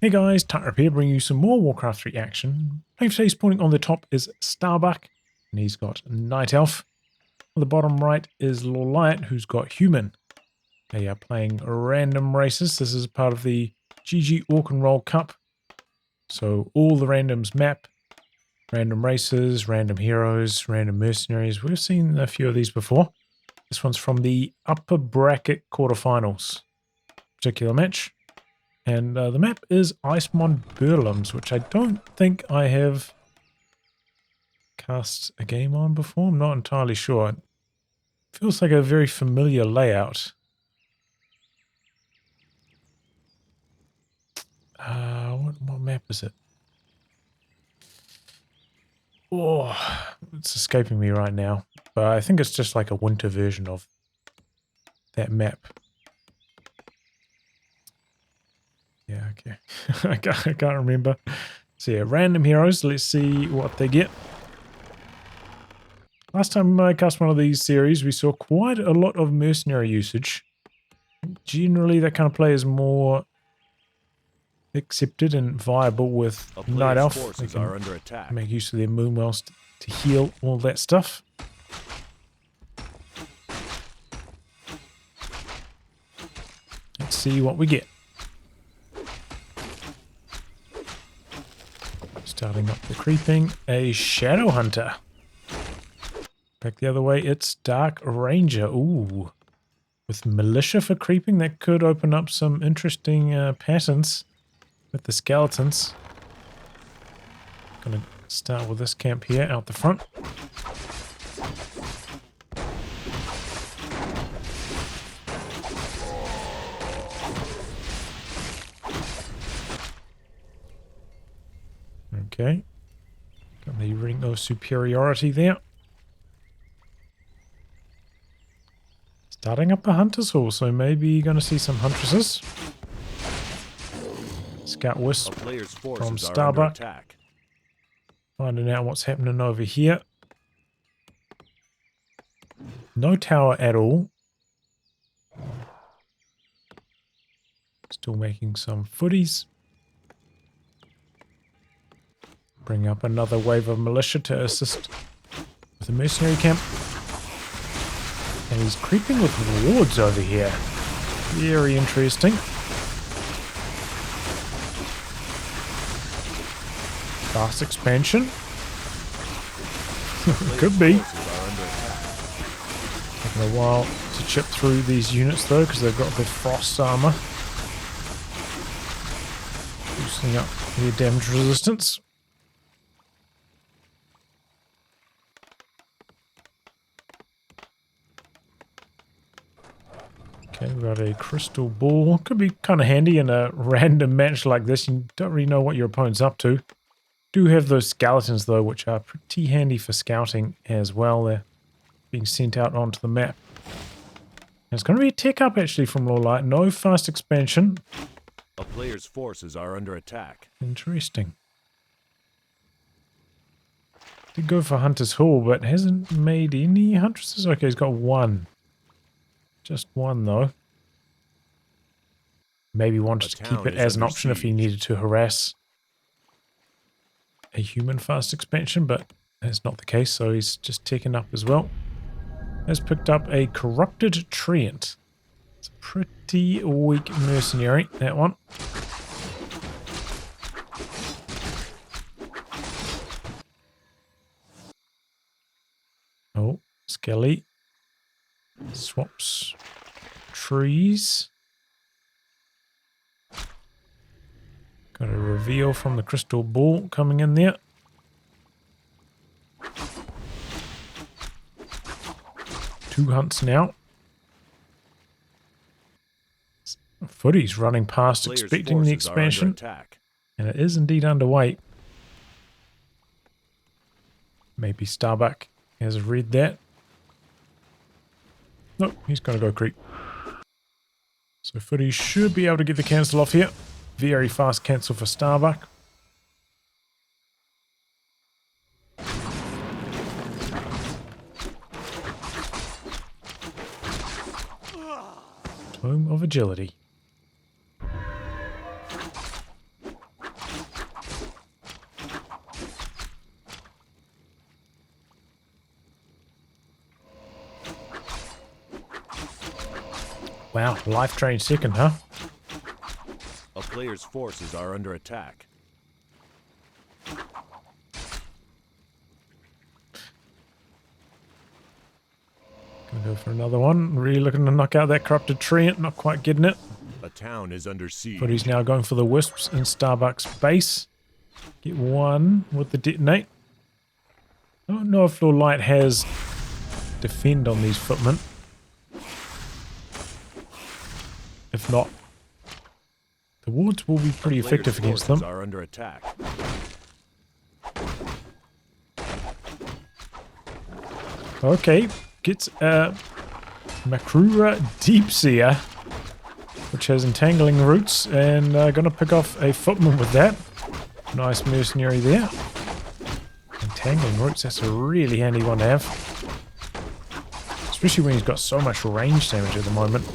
Hey guys, Tyrup here, bringing you some more Warcraft 3 action. Playing today's pointing on the top is Starbuck, and he's got Night Elf. On the bottom right is Lawliet, who's got Human. They are playing random races. This is part of the GG Orc'n'Roll Cup. So all the randoms map, random races, random heroes, random mercenaries. We've seen a few of these before. This one's from the upper bracket quarterfinals. Particular match. And the map is Icemond Burlums, which I don't think I have cast a game on before. I'm not entirely sure. It feels like a very familiar layout. What map is it? Oh, it's escaping me right now. But I think it's just like a winter version of that map. Yeah, okay. I can't remember. So yeah, random heroes. Let's see what they get. Last time I cast one of these series, we saw quite a lot of mercenary usage. Generally, that kind of play is more accepted and viable with Night Elf. They can are under attack. make use of their moonwells to heal all that stuff. Let's see what we get. Starting up the creeping, a Shadow Hunter. Back the other way, it's Dark Ranger. Ooh. With Militia for creeping, that could open up some interesting patterns with the skeletons. Gonna start with this camp here out the front. Okay. Got the ring of superiority there. Starting up a Hunter's Hall, so maybe you're going to see some Huntresses. Scout Wisp from Starbuck. Finding out what's happening over here. No tower at all. Still making some footies. Bring up another wave of militia to assist with the mercenary camp. And he's creeping with wards over here. Very interesting. Fast expansion. Could be. Taking a while to chip through these units though, because they've got the frost armor. Boosting up their damage resistance. Okay, we've got a crystal ball. Could be kind of handy in a random match like this. You don't really know what your opponent's up to. Do have those skeletons though, which are pretty handy for scouting as well. They're being sent out onto the map. And it's going to be a tech up actually from Lawliet. No fast expansion. A player's forces are under attack. Interesting. Did go for Hunter's Hall, but hasn't made any Huntresses. Okay, he's got one. Just one, though. Maybe wanted to keep it as an option if he needed to harass a human fast expansion, but that's not the case, so he's just taken up as well. Has picked up a Corrupted Treant. It's a pretty weak mercenary, that one. Oh, Skelly. Swaps trees. Got a reveal from the crystal ball coming in there. Two hunts now. Footy's running past expecting the expansion. And it is indeed underway. Maybe Starbuck has read that. Nope, he's going to go creep. So Footy should be able to get the cancel off here. Very fast cancel for Starbuck. Tome of Agility. Wow, life drain second, huh? A player's forces are under attack. Gonna go for another one. Really looking to knock out that corrupted treant. Not quite getting it. A town is under siege. But he's now going for the wisps in Starbuck's base. Get one with the detonate. I don't know if Lawliet has defend on these footmen. If not, the wards will be pretty effective against them. Are under attack. Okay, gets a Makrura Deepseer, which has entangling roots, and gonna pick off a footman with that. Nice mercenary there. Entangling roots, that's a really handy one to have. Especially when he's got so much range damage at the moment.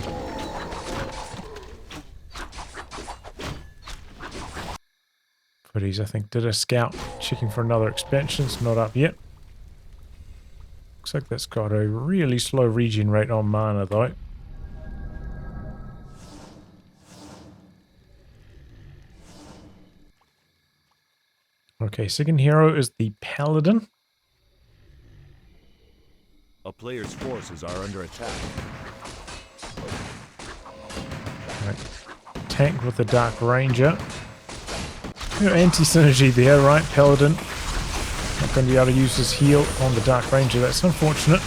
Footies, I think, did a scout checking for another expansion. It's not up yet. Looks like that's got a really slow regen rate on mana though. Okay, second hero is the Paladin. A player's forces are under attack. Right. Tank with the Dark Ranger. Anti-synergy there, right? Paladin. Not going to be able to use his heal on the Dark Ranger. That's unfortunate.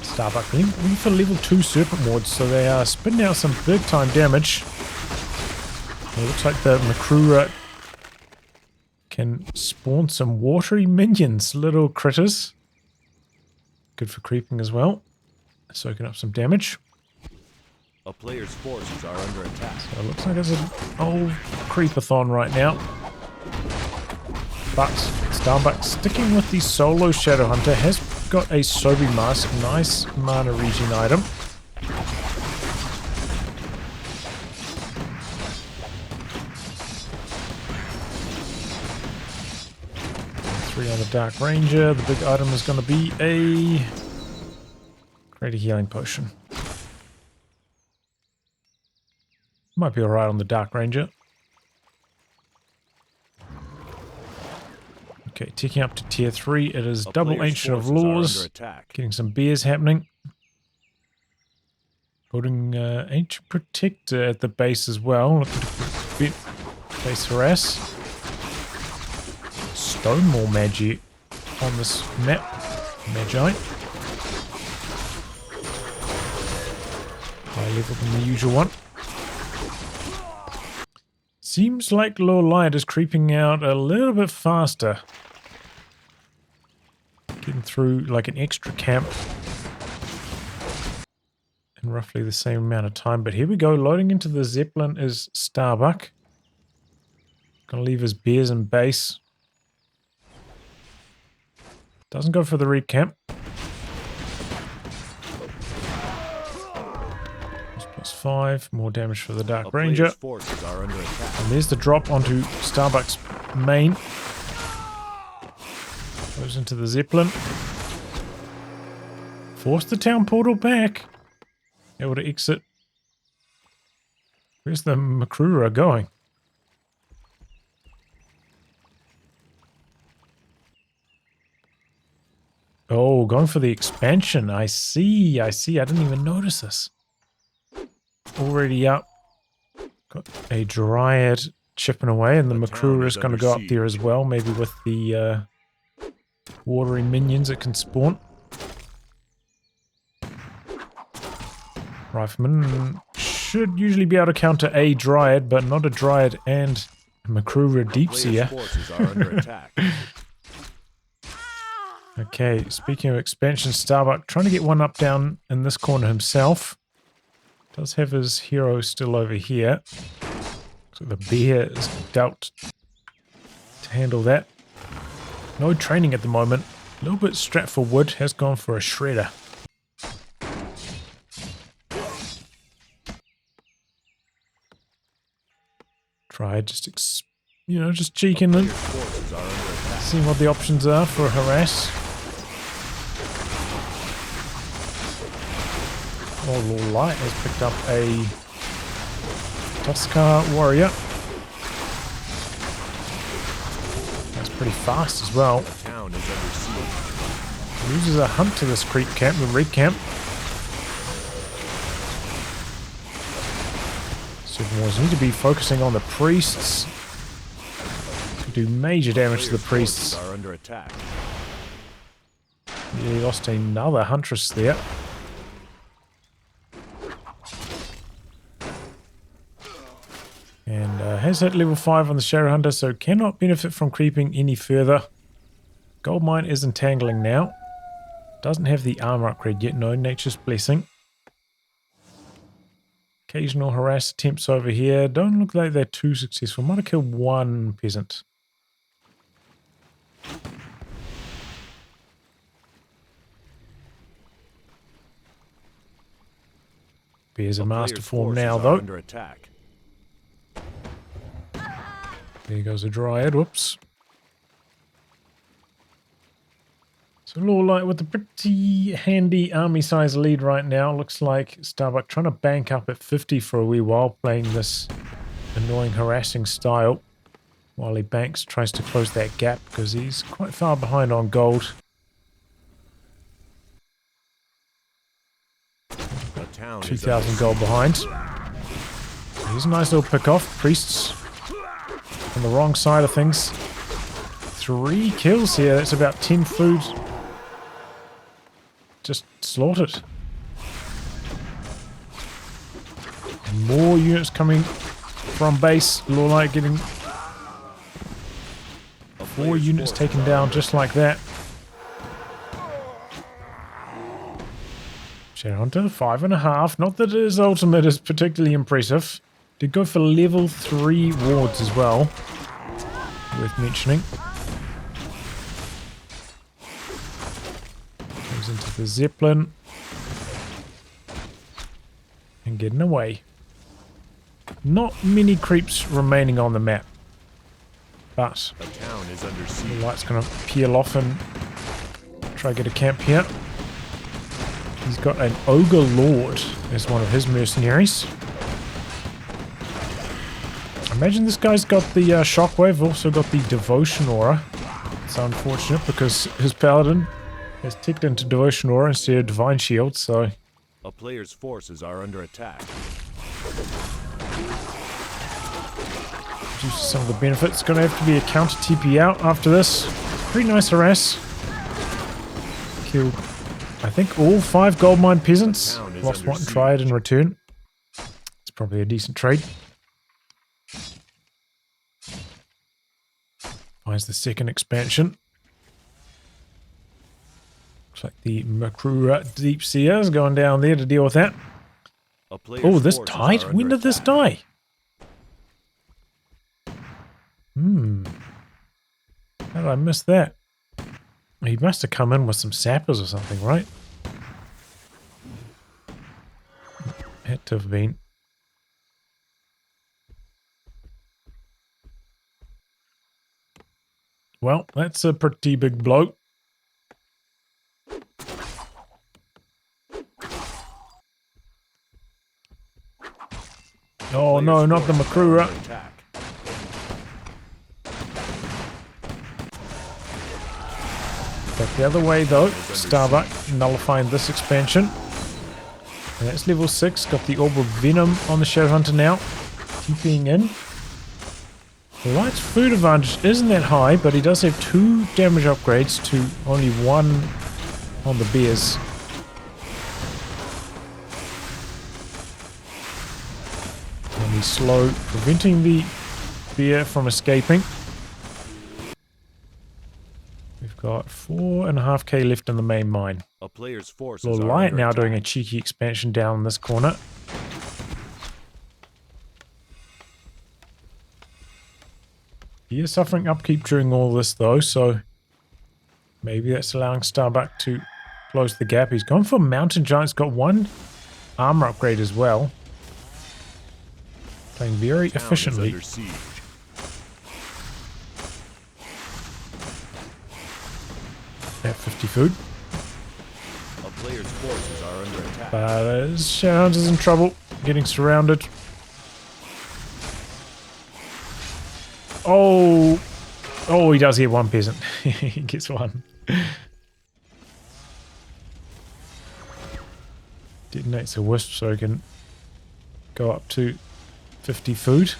Starbuck looking for level 2 Serpent Wards, so they are spitting out some big time damage. It looks like the Makrura can spawn some watery minions, little critters. Good for creeping as well. Soaking up some damage. A player's forces are under attack. So it looks like it's an old creepathon right now. But Starbuck sticking with the solo Shadowhunter has got a Sobi Mask, nice mana regen item. 3 on the Dark Ranger. The big item is going to be a Greater Healing Potion. Might be alright on the Dark Ranger. Okay, ticking up to tier 3. It is double Ancient of Laws. Getting some bears happening. Building Ancient Protector at the base as well. Looking to prevent base harass. Stonemaul Magi on this map. Magi. Higher level than the usual one. Seems like Lawliet is creeping out a little bit faster. Getting through like an extra camp in roughly the same amount of time. But here we go. Loading into the Zeppelin is Starbuck. Gonna leave his bears in base. Doesn't go for the reap camp. +5, more damage for the Dark Ranger. And there's the drop onto Starbuck's main. Goes into the Zeppelin. Force the town portal back. Able to exit. Where's the Makrura going? Oh, going for the expansion. I see. I didn't even notice this. Already up. Got a Dryad chipping away, and the Makrura is going to go up there as well, maybe with the watery minions it can spawn. Rifleman should usually be able to counter a Dryad, but not a Dryad and Makrura Deepseer. Okay, speaking of expansion, Starbuck trying to get one up down in this corner himself. Does have his hero still over here. So the bear is dealt to handle that. No training at the moment. A little bit strapped for wood. Has gone for a shredder. Try just, just cheeking and seeing what the options are for harass. Oh, Lawliet has picked up a Tuskar warrior. That's pretty fast as well. The town is under siege. Loses a hunt to this creep camp, the red camp. Superwars need to be focusing on the priests. Do major damage to the priests. Are under attack. He lost another huntress there. And has hit level 5 on the Shadow Hunter, so cannot benefit from creeping any further. Goldmine is entangling now. Doesn't have the armor upgrade yet, no, Nature's Blessing. Occasional harass attempts over here. Don't look like they're too successful. Might have killed one peasant. Bears a master form now, though. Under attack. There goes a Dryad. Whoops. So Lawliet with a pretty handy army size lead right now. Looks like Starbuck trying to bank up at 50 for a wee while, playing this annoying harassing style. While he banks, tries to close that gap because he's quite far behind on gold. The town 2,000 gold behind. Here's a nice little pick off. Priests on the wrong side of things. 3 kills here. That's about 10 food. Just slaughtered. And more units coming from base. Lawliet getting 4 units taken down just like that. Shadow Hunter, 5.5. Not that his ultimate is particularly impressive. Did go for level 3 wards as well. Worth mentioning. Goes into the Zeppelin. And getting away. Not many creeps remaining on the map. But the town is under the siege. light's going to peel off and try to get a camp here. He's got an Ogre Lord as one of his mercenaries. I imagine this guy's got the Shockwave, also got the Devotion Aura. It's unfortunate because his Paladin has ticked into Devotion Aura instead of Divine Shield, so... A player's forces are under attack. Due to some of the benefits, going to have to be a counter TP out after this. Pretty nice harass. Killed, I think, all 5 goldmine peasants. Lost one triad in return. It's probably a decent trade. Finds the second expansion. Looks like the Makrura Deep Seer is going down there to deal with that. Oh, this died? When did this die? How did I miss that? He must have come in with some sappers or something, right? Had to have been. Well, that's a pretty big blow. Oh no, not the Makrura. Back the other way though. Starbuck nullifying this expansion. And that's level 6. Got the Orb of Venom on the Shadow Hunter now. TPing in. The Light's food advantage isn't that high, but he does have 2 damage upgrades to only 1 on the bears. And he's slow, preventing the bear from escaping. We've got 4.5k left in the main mine. A player's forces Lawliet now doing a cheeky expansion down in this corner. He is suffering upkeep during all this though, so maybe that's allowing Starbuck to close the gap. He's gone for Mountain Giant's got 1 armor upgrade as well. Playing very efficiently. At 50 food. player's forces are under attack. Shadowhunter's in trouble. Getting surrounded. Oh! Oh, he does hit one peasant. He gets one. Detonates a wisp so he can go up to 50 food.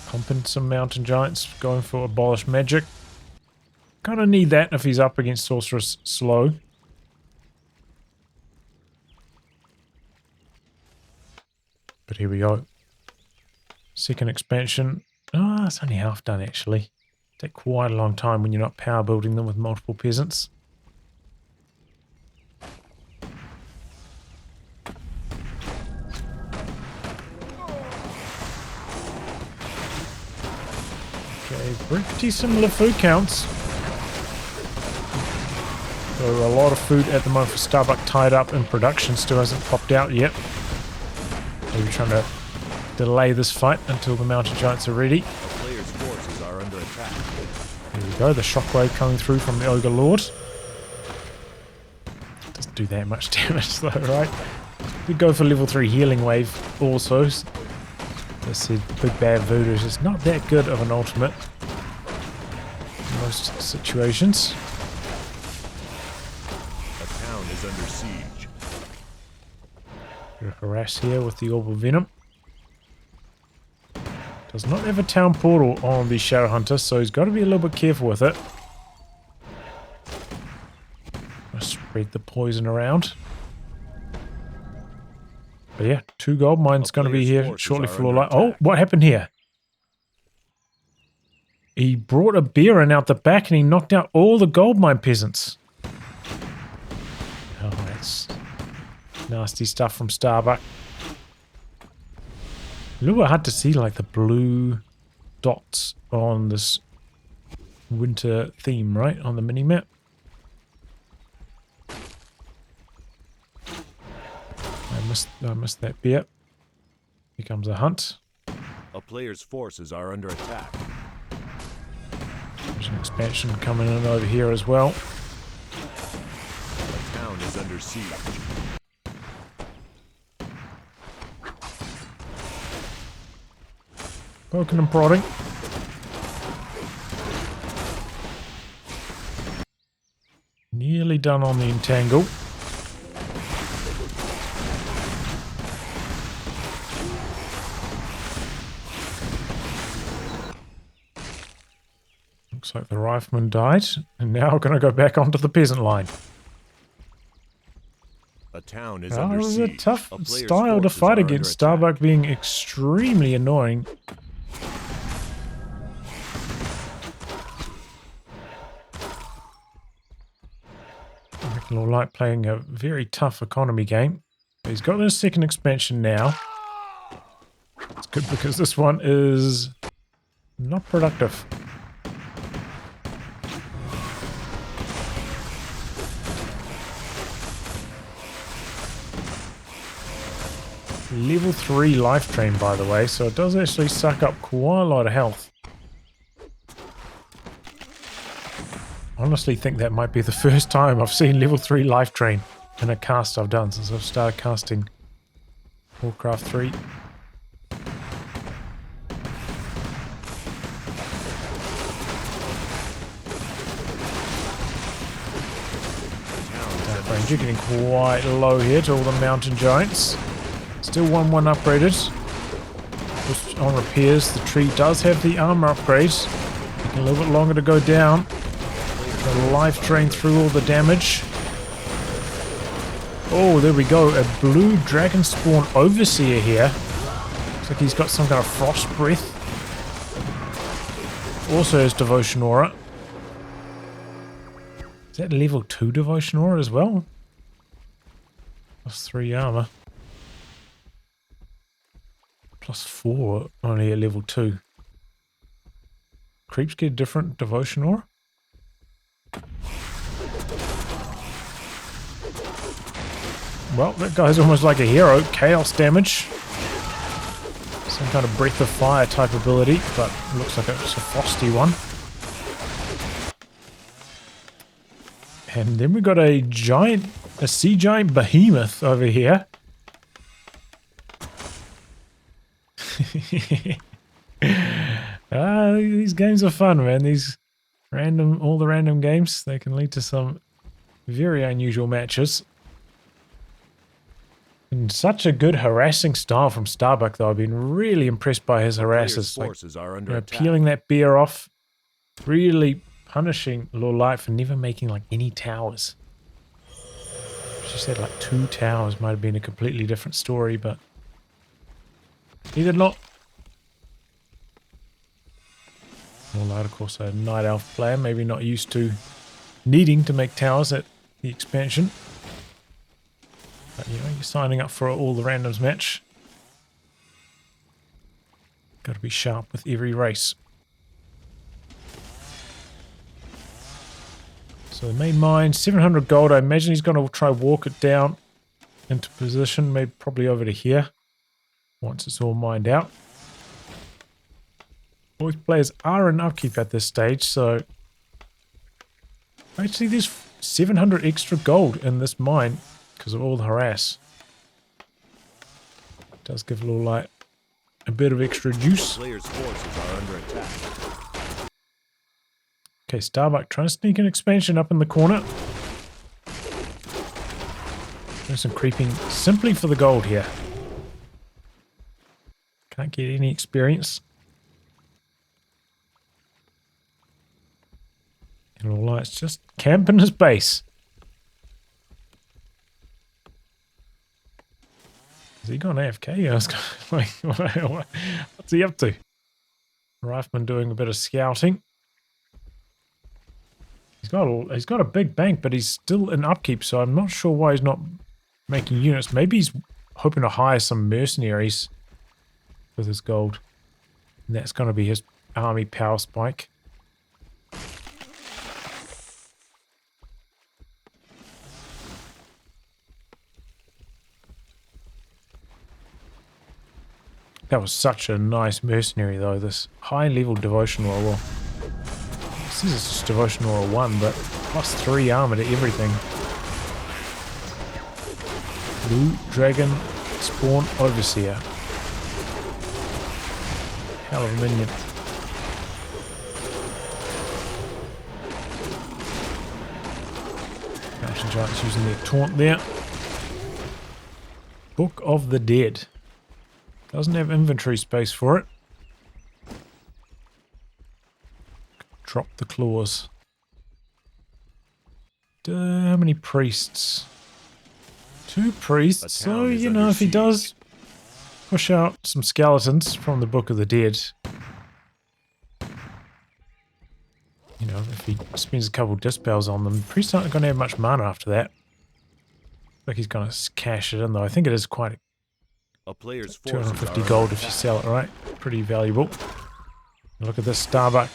Pumping some mountain giants, going for abolish magic. Kind of need that if he's up against sorceress slow. But here we go. Second expansion. Ah, it's only half done actually. Take quite a long time when you're not power building them with multiple peasants. Okay, pretty similar food counts. So a lot of food at the moment for Starbuck tied up in production, still hasn't popped out yet. Maybe trying to delay this fight until the mountain giants are ready. The player's forces are under attack. There we go, the shockwave coming through from the Ogre Lord. Doesn't do that much damage though, right? We go for level 3 healing wave also. This big bad voodoo is just not that good of an ultimate in most situations. A town is under siege. Harass here with the Orb of Venom. Does not have a town portal on the Shadowhunter, so he's got to be a little bit careful with it. Spread the poison around. But yeah, 2 gold mines going to be here shortly for Lawliet. Oh, what happened here? He brought a Baron out the back and he knocked out all the gold mine peasants. Oh, that's nasty stuff from Starbuck. A little bit hard to see like the blue dots on this winter theme, right? On the mini-map. I missed that bit. Here comes a hunt. A player's forces are under attack. There's an expansion coming in over here as well. The town is under siege. Poking and prodding. Nearly done on the entangle. Looks like the rifleman died, and now we're going to go back onto the peasant line. A town is That under was siege. a tough A player's style to forces fight are against, under attack. Starbuck being extremely annoying. I reckon Lawliet playing a very tough economy game. But he's got his second expansion now. It's good because this one is not productive. Level 3 life drain, by the way, so it does actually suck up quite a lot of health. I honestly think that might be the first time I've seen level 3 life drain in a cast I've done since I've started casting Warcraft 3. Dark Ranger getting quite low here to all the mountain giants. Still 1-1 upgraded. Just on repairs, the tree does have the armor upgrade. Taking a little bit longer to go down. The life drain through all the damage. Oh, there we go. A blue dragon spawn overseer here. Looks like he's got some kind of frost breath. Also has devotion aura. Is that level 2 devotion aura as well? Plus 3 armor. Plus 4 only at level 2. Creeps get a different devotion aura? Well, that guy's almost like a hero. Chaos damage. Some kind of breath of fire type ability, but it looks like it's a frosty one. And then we got a sea giant behemoth over here. These games are fun, man. All the random games, they can lead to some very unusual matches. And such a good harassing style from Starbuck, though. I've been really impressed by his harassers. Forces are under attack. Peeling that bear off, really punishing Lawliet for never making like any towers. She said like 2 towers, might have been a completely different story, but he did not. Lawliet, of course, a Night Elf player, maybe not used to needing to make towers at the expansion. But, you know, you're signing up for all the randoms match. Got to be sharp with every race. So the main mine, 700 gold. I imagine he's going to try walk it down into position, maybe probably over to here once it's all mined out. Both players are in upkeep at this stage, so actually there's 700 extra gold in this mine because of all the harass. It does give Lawliet a bit of extra juice. Players' forces are under attack. Okay, Starbuck trying to sneak an expansion up in the corner. There's some creeping simply for the gold here. Can't get any experience. And Lawliet's just camping his base. Has he gone AFK? I was like, what's he up to? Harassment doing a bit of scouting. He's got a big bank, but he's still in upkeep, so I'm not sure why he's not making units. Maybe he's hoping to hire some mercenaries with his gold. And that's going to be his army power spike. That was such a nice mercenary, though. This high-level devotional roll. This is just devotional roll 1, but +3 armor to everything. Blue Dragon Spawn Overseer. Hell of a minion. Mountain Giants using their taunt there. Book of the Dead. Doesn't have inventory space for it. Drop the claws. How many priests? 2 priests. So, you know, if he does push out some skeletons from the Book of the Dead, you know, if he spends a couple dispels on them, priests aren't going to have much mana after that. Like he's going to cash it in, though. I think it is quite A player's 250 gold if you sell it right. Pretty valuable. Look at this Starbuck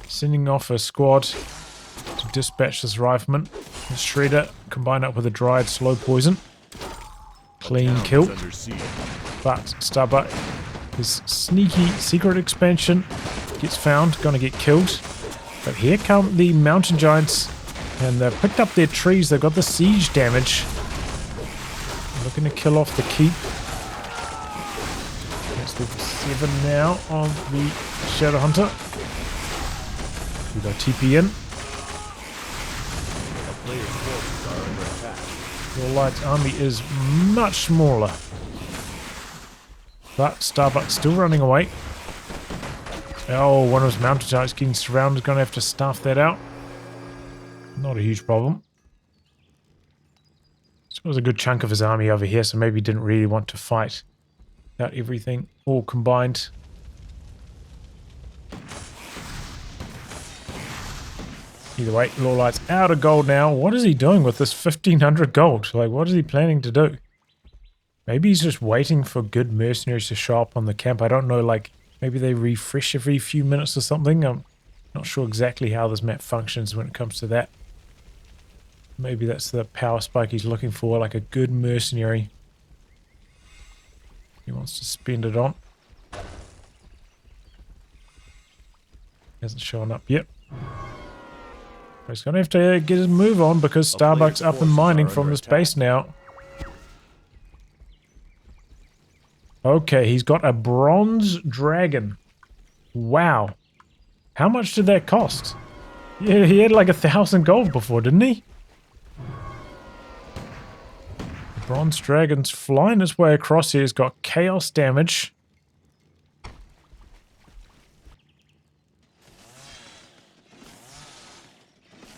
sending off a squad to dispatch this rifleman. The shredder combined up with a dried slow poison. Clean kill. But Starbuck, his sneaky secret expansion gets found, gonna get killed. But here come the mountain giants, and they've picked up their trees. They've got the siege damage. Looking to kill off the keep. That's level 7 now of the Shadow Hunter. We go TP in. Lawliet's army is much smaller. But Starbuck's still running away. Oh, one of his mountain giants getting surrounded. Going to have to staff that out. Not a huge problem. This was a good chunk of his army over here, so maybe he didn't really want to fight out everything all combined. Either way, Lawliet's out of gold now. What is he doing with this 1500 gold? Like, what is he planning to do? Maybe he's just waiting for good mercenaries to show up on the camp. I don't know, like, maybe they refresh every few minutes or something. I'm not sure exactly how this map functions when it comes to that. Maybe that's the power spike he's looking for, like a good mercenary he wants to spend it on. Hasn't shown up yet. He's going to have to get his move on because Starbuck's up and mining from this base now. Okay, he's got a bronze dragon. Wow. How much did that cost? Yeah, he had like 1,000 gold before, didn't he? The bronze dragon's flying his way across here. He's got chaos damage.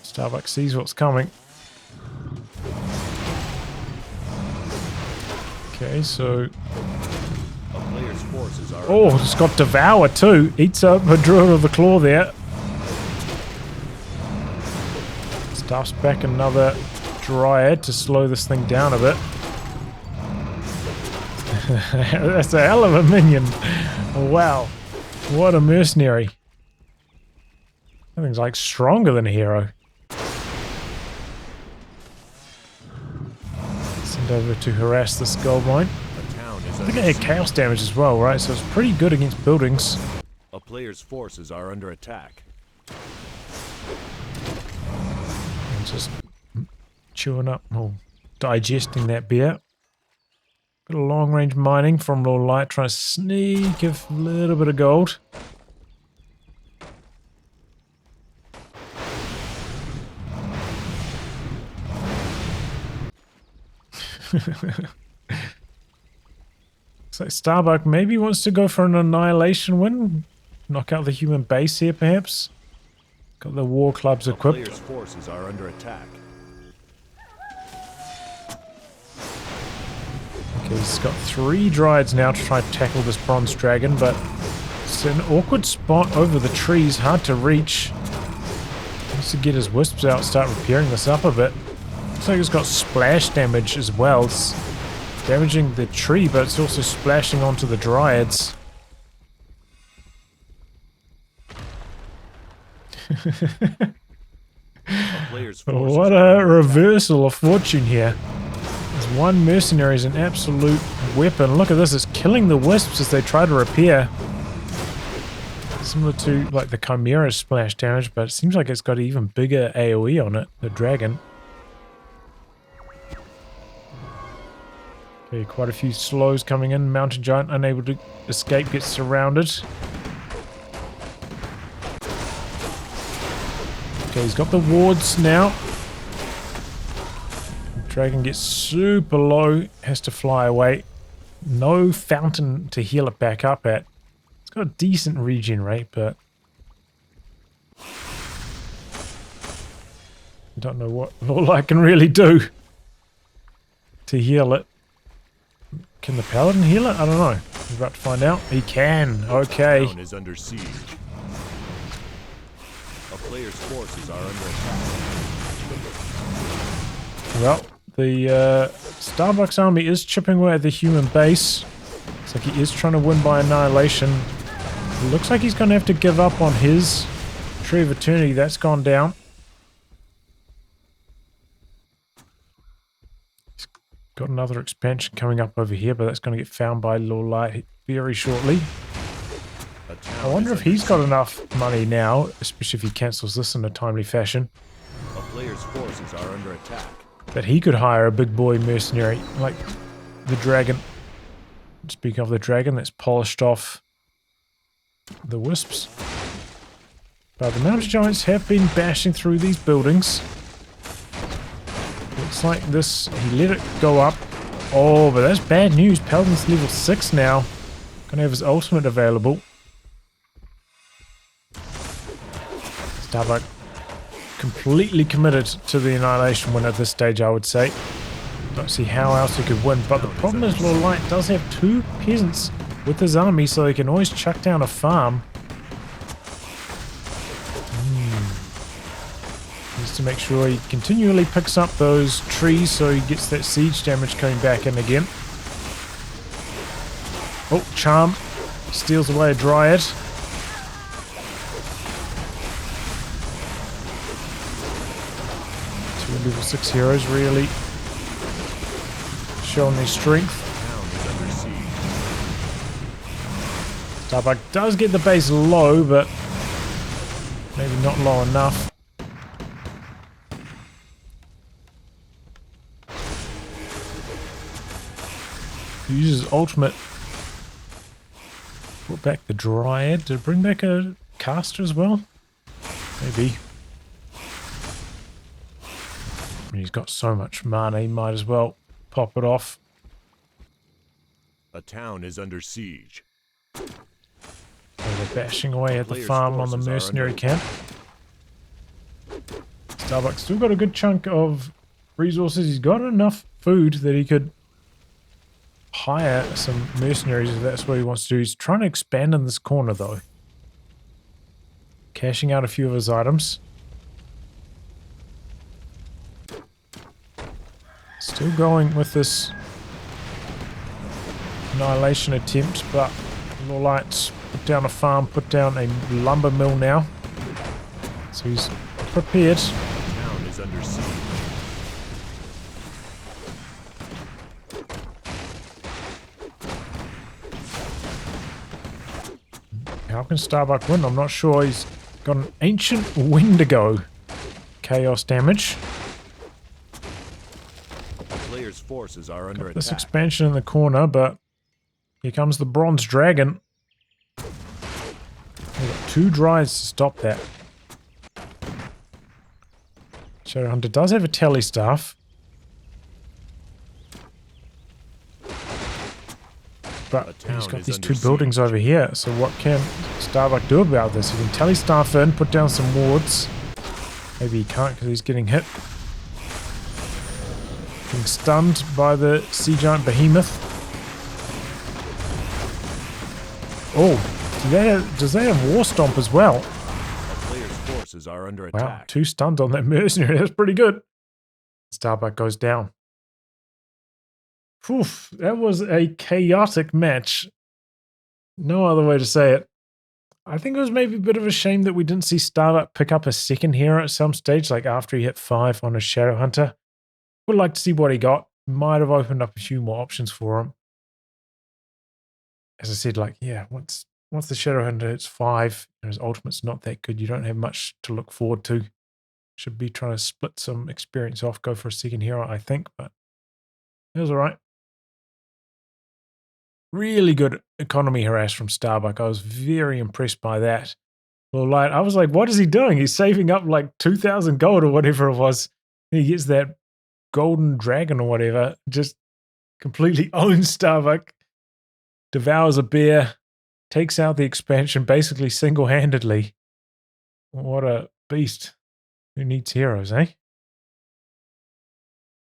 Starbuck sees what's coming. Okay, so... A player's forces are oh, it's got Devour too. Eats up a Druid of the Claw there. Stuffs back another Dryad to slow this thing down a bit. That's a hell of a minion. Wow. What a mercenary. That thing's like stronger than a hero. Send over to harass this gold mine. I think it had chaos damage as well, right? So it's pretty good against buildings. A player's forces are under attack. I'm just chewing up or digesting that beer. Got a long range mining from Lawliet, trying to sneak a little bit of gold. So Starbuck maybe wants to go for an annihilation win. Knock out the human base here, perhaps. Got the war clubs equipped. Player's forces are under attack. Okay, he's got 3 Dryads now to try to tackle this bronze dragon, but it's an awkward spot over the trees, hard to reach. He needs to get his wisps out, start repairing this up a bit. Looks like it's got splash damage as well. It's damaging the tree, but it's also splashing onto the Dryads. What a reversal of fortune here. This one mercenary is an absolute weapon. Look at this, it's killing the wisps as they try to repair. Similar to like the Chimera's splash damage, but it seems like it's got even bigger AoE on it, the dragon. Okay, quite a few slows coming in. Mountain Giant unable to escape, gets surrounded. Okay, he's got the wards now. Dragon gets super low, has to fly away. No fountain to heal it back up at. It's got a decent regen rate, but I don't know what all I can really do to heal it. Can the paladin heal it? I don't know. We're about to find out. He can. Okay. The town is under siege. A player's forces are under attack. Well, the Starbucks army is chipping away at the human base. Looks like he is trying to win by annihilation. It looks like he's going to have to give up on his Tree of Eternity. That's gone down. Got another expansion coming up over here, but that's going to get found by Lawliet very shortly. I wonder if he's got enough money now, especially if he cancels this in a timely fashion. A player's forces are under attack. That he could hire a big boy mercenary like the dragon. Speaking of the dragon, that's polished off the wisps. But the mountain giants have been bashing through these buildings. Looks like this, he let it go up. Oh, but that's bad news. Paladin's level 6 now. Gonna have his ultimate available. Starbuck completely committed to the annihilation win at this stage, I would say. Don't see how else he could win, but the problem is Lawliet does have 2 peasants with his army, so he can always chuck down a farm. Needs to make sure he continually picks up those trees so he gets that siege damage coming back in again. Oh, Charm steals away a Dryad. 2 level 6 heroes really showing their strength. Starbuck does get the base low, but maybe not low enough. Uses ultimate. Brought back the Dryad. Did it bring back a caster as well? Maybe. He's got so much mana, he might as well pop it off. A town is under siege. So they're bashing away at the Players' farm on the forces are mercenary under camp. Starbuck still got a good chunk of resources. He's got enough food that he could hire some mercenaries if that's what he wants to do. He's trying to expand in this corner though. Cashing out a few of his items. Still going with this annihilation attempt, but Lawliet's put down a farm, put down a lumber mill now. So he's prepared. The town is under siege. How can Starbuck win? I'm not sure. He's got an ancient Wendigo. Chaos damage. The player's forces are under This attack. expansion in the corner, but here comes the Bronze Dragon. We've got 2 dries to stop that. Shadowhunter does have a tele staff. But he's got these 2 buildings over here, so what can Starbuck do about this? He can tele staff in, put down some wards. Maybe he can't because he's getting hit. Being stunned by the sea giant behemoth. Oh, does they have War Stomp as well? The player's forces are under Wow, attack. 2 stuns on that mercenary. That's pretty good. Starbuck goes down. Oof, that was a chaotic match. No other way to say it. I think it was maybe a bit of a shame that we didn't see Starbuck pick up a second hero at some stage, like after he hit 5 on his Shadowhunter. Would like to see what he got. Might have opened up a few more options for him. As I said, like, yeah, once the Shadowhunter hits 5, and his ultimate's not that good, you don't have much to look forward to. Should be trying to split some experience off, go for a second hero, I think, but it was alright. Really good economy harass from Starbuck. I was very impressed by that. Lawliet, I was like, what is he doing? He's saving up like 2,000 gold or whatever it was. And he gets that golden dragon or whatever. Just completely owns Starbuck. Devours a bear. Takes out the expansion basically single-handedly. What a beast. Who needs heroes, eh?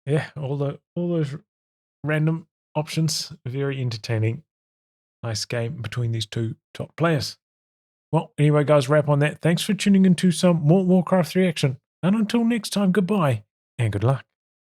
Yeah, all those random options. Very entertaining. Nice game between these 2 top players. Well, anyway, guys, wrap on that. Thanks for tuning into some more Warcraft 3 action. And until next time, goodbye and good luck.